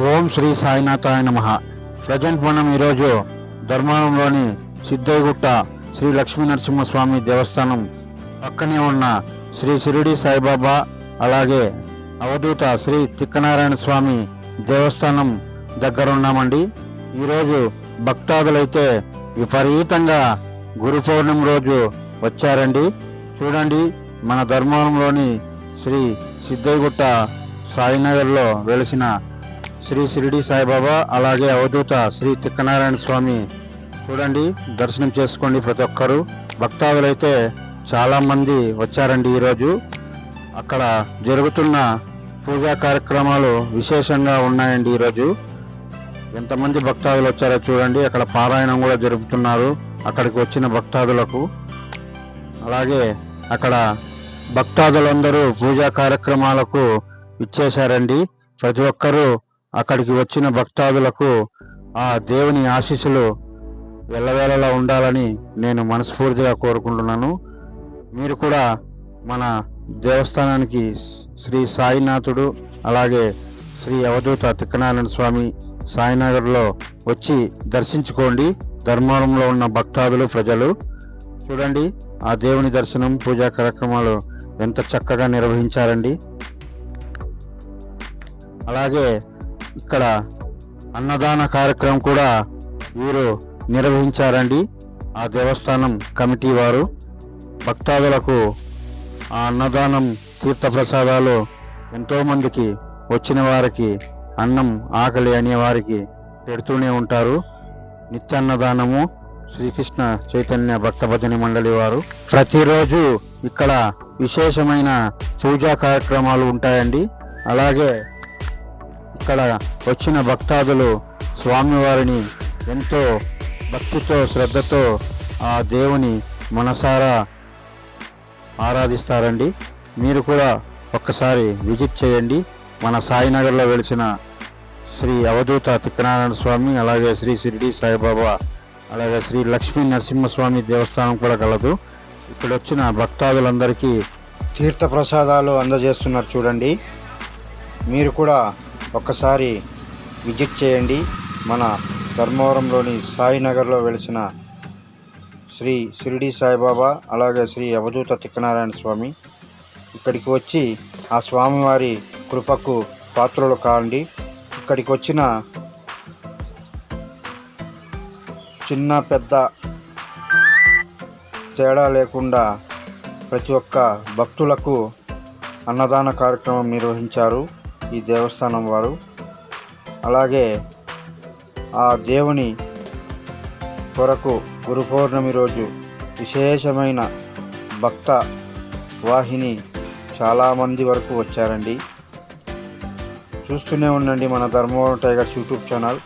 ఓం శ్రీ సాయినాథాయ నమః. ప్రజెంట్ మనం ఈరోజు ధర్మవరంలోని సిద్ధయ్యగుట్ట శ్రీ లక్ష్మీ నరసింహస్వామి దేవస్థానం పక్కనే ఉన్న శ్రీ షిరిడి సాయిబాబా అలాగే అవధూత శ్రీ తిక్కనారాయణ స్వామి దేవస్థానం దగ్గర ఉన్నామండి. ఈరోజు భక్తాదులైతే విపరీతంగా గురు పౌర్ణమి రోజు వచ్చారండి. చూడండి, మన ధర్మవరంలోని శ్రీ సిద్ధయ్యగుట్ట సాయినగర్లో వెలిసిన శ్రీ షిరిడి సాయిబాబా అలాగే అవధూత శ్రీ తిక్కనారాయణ స్వామి చూడండి, దర్శనం చేసుకోండి. ప్రతి ఒక్కరు భక్తాదులైతే చాలామంది వచ్చారండి. ఈరోజు అక్కడ జరుగుతున్న పూజా కార్యక్రమాలు విశేషంగా ఉన్నాయండి. ఈరోజు ఎంతమంది భక్తాదులు వచ్చారో చూడండి. అక్కడ పారాయణం కూడా జరుపుతున్నారు అక్కడికి వచ్చిన భక్తాదులకు. అలాగే అక్కడ భక్తాదులందరూ పూజా కార్యక్రమాలకు ఇచ్చేశారండి. ప్రతి ఒక్కరూ అక్కడికి వచ్చిన భక్తాదులకు ఆ దేవుని ఆశీస్సులు ఎల్లవేళలా ఉండాలని నేను మనస్ఫూర్తిగా కోరుకుంటున్నాను. మీరు కూడా మన దేవస్థానానికి శ్రీ సాయినాథుడు అలాగే శ్రీ అవధూత తిక్కనారాయణ స్వామి సాయినగర్లో వచ్చి దర్శించుకోండి. ధర్మవరంలో ఉన్న భక్తాదులు ప్రజలు చూడండి, ఆ దేవుని దర్శనం పూజా కార్యక్రమాలు ఎంత చక్కగా నిర్వహించారండి. అలాగే ఇక్కడ అన్నదాన కార్యక్రమం కూడా వీరు నిర్వహించారండి. ఆ దేవస్థానం కమిటీ వారు భక్తాదులకు ఆ అన్నదానం తీర్థప్రసాదాలు ఎంతోమందికి వచ్చిన వారికి అన్నం ఆకలి అనే వారికి పెడుతూనే ఉంటారు. నిత్యాన్నదానము శ్రీకృష్ణ చైతన్య భక్త భజని మండలి వారు ప్రతిరోజు ఇక్కడ విశేషమైన పూజా కార్యక్రమాలు ఉంటాయండి. అలాగే ఇక్కడ వచ్చిన భక్తాదులు స్వామివారిని ఎంతో భక్తితో శ్రద్ధతో ఆ దేవుని మనసారా ఆరాధిస్తారండి. మీరు కూడా ఒక్కసారి విజిట్ చేయండి. మన సాయినగర్లో వెలిసిన శ్రీ అవధూత తిక్కనారాయణ స్వామి అలాగే శ్రీ షిరిడి సాయిబాబా అలాగే శ్రీ లక్ష్మీ నరసింహస్వామి దేవస్థానం కూడా కలదు. ఇక్కడ వచ్చిన భక్తాదులందరికీ తీర్థప్రసాదాలు అందజేస్తున్నారు చూడండి. మీరు కూడా ఒక్కసారి విజిట్ చేయండి. మన ధర్మవరంలోని సాయినగర్లో వెలిసిన శ్రీ షిరిడి సాయిబాబా అలాగే శ్రీ అవధూత తిక్కనారాయణ స్వామి ఇక్కడికి వచ్చి ఆ స్వామివారి కృపకు పాత్రలు కాండి. ఇక్కడికి వచ్చిన చిన్న పెద్ద తేడా లేకుండా ప్రతి ఒక్క భక్తులకు అన్నదాన కార్యక్రమం నిర్వహించారు ఈ దేవస్థానం వారు. అలాగే ఆ దేవుని కొరకు గురు పౌర్ణమి రోజు విశేషమైన భక్త వాహిని చాలామంది వరకు వచ్చారండి. చూస్తూనే ఉండండి మన ధర్మవరం టైగర్స్ యూట్యూబ్ ఛానల్.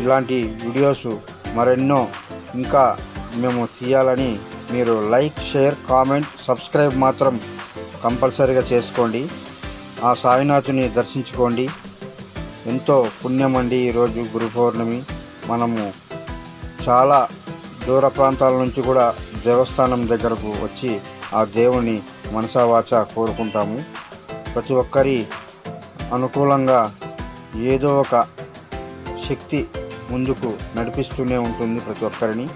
ఇలాంటి వీడియోస్ మరెన్నో ఇంకా మేము తీయాలని మీరు లైక్, షేర్, కామెంట్, సబ్స్క్రైబ్ మాత్రం కంపల్సరీగా చేసుకోండి. ఆ సాయినాథుని దర్శించుకోండి. ఎంతో పుణ్యం అండి ఈరోజు గురు పౌర్ణమి. మనము చాలా దూర ప్రాంతాల నుంచి కూడా దేవస్థానం దగ్గరకు వచ్చి ఆ దేవుని మనసావాచ కోరుకుంటాము. ప్రతి ఒక్కరి అనుకూలంగా ఏదో ఒక శక్తి ముందుకు నడిపిస్తూనే ఉంటుంది ప్రతి ఒక్కరిని.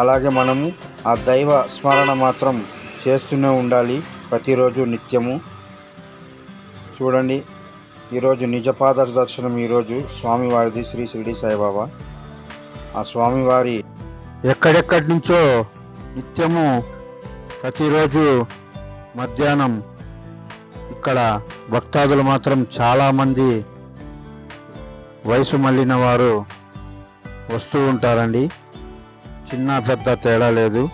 అలాగే మనము ఆ దైవ స్మరణ మాత్రం చేస్తూనే ఉండాలి ప్రతిరోజు నిత్యము. చూడండి, ఈరోజు నిజపాద దర్శనం ఈరోజు స్వామివారిది శ్రీ షిరిడి సాయిబాబా. ఆ స్వామివారి ఎక్కడెక్కడి నుంచో నిత్యము ప్రతిరోజు మధ్యాహ్నం ఇక్కడ భక్తాదులు మాత్రం చాలామంది వయసు మళ్ళిన వారు వస్తూ ఉంటారండి. చిన్న పెద్ద తేడా లేదు.